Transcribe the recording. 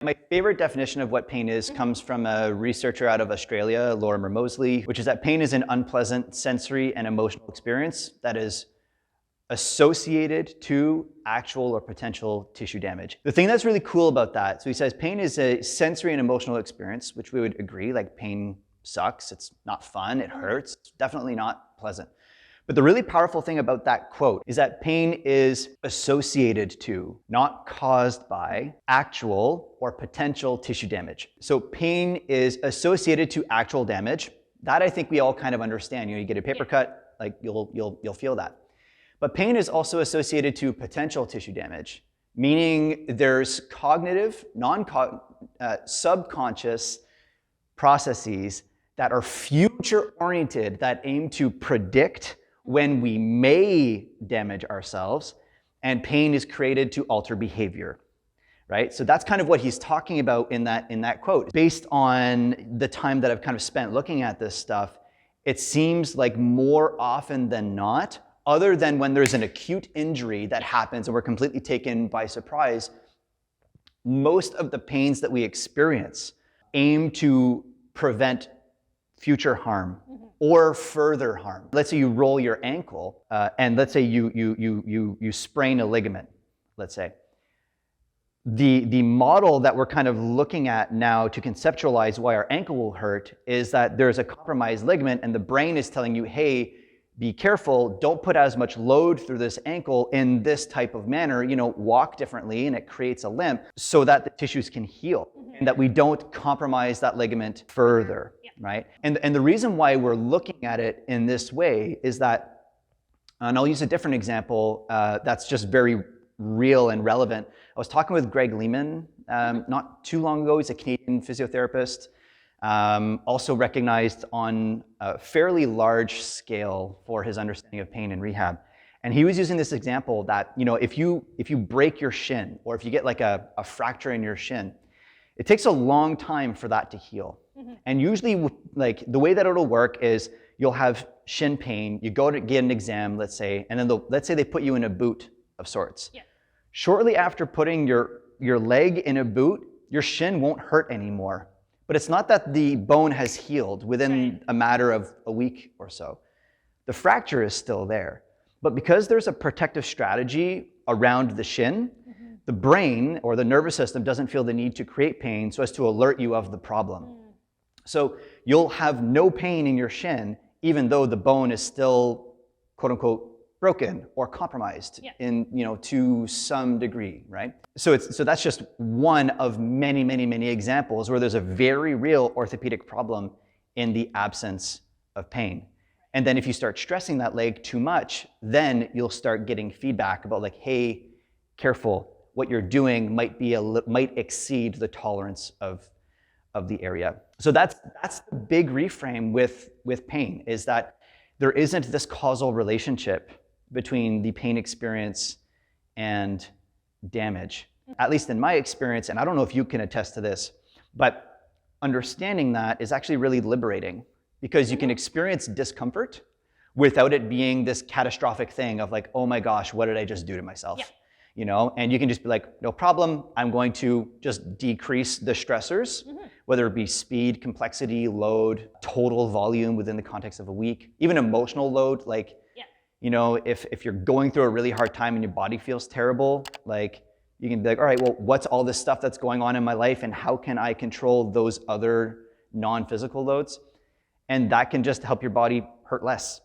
My favorite definition of what pain is comes from a researcher out of Australia, Lorimer Moseley, which is that pain is an unpleasant sensory and emotional experience that is associated to actual or potential tissue damage. The thing that's really cool about that, so he says pain is a sensory and emotional experience, which we would agree, like pain sucks, it's not fun, it hurts, it's definitely not pleasant. But the really powerful thing about that quote is that pain is associated to, not caused by, actual or potential tissue damage. So pain is associated to actual damage. That I think we all kind of understand. You know, you get a paper cut, like you'll feel that. But pain is also associated to potential tissue damage, meaning there's cognitive, subconscious processes that are future-oriented, that aim to predict when we may damage ourselves, and pain is created to alter behavior, right? So that's kind of what he's talking about in that quote. Based on the time that I've kind of spent looking at this stuff, it seems like more often than not, other than when there's an acute injury that happens and we're completely taken by surprise, most of the pains that we experience aim to prevent future harm or further harm. Let's say you roll your ankle and let's say you sprain a ligament, let's say. The model that we're kind of looking at now to conceptualize why our ankle will hurt is that there's a compromised ligament and the brain is telling you, hey, be careful, don't put as much load through this ankle in this type of manner, you know, walk differently, and it creates a limp so that the tissues can heal and that we don't compromise that ligament further, right? And the reason why we're looking at it in this way is that, and I'll use a different example that's just very real and relevant. I was talking with Greg Lehman not too long ago. He's a Canadian physiotherapist. Also recognized on a fairly large scale for his understanding of pain and rehab. And he was using this example that, you know, if you break your shin or if you get like a fracture in your shin, it takes a long time for that to heal. And usually, like, the way that it'll work is you'll have shin pain, you go to get an exam, let's say, and then let's say they put you in a boot of sorts. Yeah. Shortly after putting your leg in a boot, your shin won't hurt anymore. But it's not that the bone has healed within a matter of a week or so. The fracture is still there. But because there's a protective strategy around the shin, the brain or the nervous system doesn't feel the need to create pain so as to alert you of the problem. So you'll have no pain in your shin even though the bone is still, quote unquote, broken or compromised in, you know, to some degree, right? So that's just one of many, many, many examples where there's a very real orthopedic problem in the absence of pain. And then if you start stressing that leg too much, then you'll start getting feedback about like, hey, careful, what you're doing might exceed the tolerance of the area. So that's the big reframe with pain, is that there isn't this causal relationship between the pain experience and damage. At least in my experience, and I don't know if you can attest to this, but understanding that is actually really liberating because you can experience discomfort without it being this catastrophic thing of like, oh my gosh, what did I just do to myself? You know, and you can just be like, no problem, I'm going to just decrease the stressors, whether it be speed, complexity, load, total volume within the context of a week, even emotional load, like, you know, if you're going through a really hard time and your body feels terrible, like you can be like, all right, well, what's all this stuff that's going on in my life and how can I control those other non-physical loads? And that can just help your body hurt less.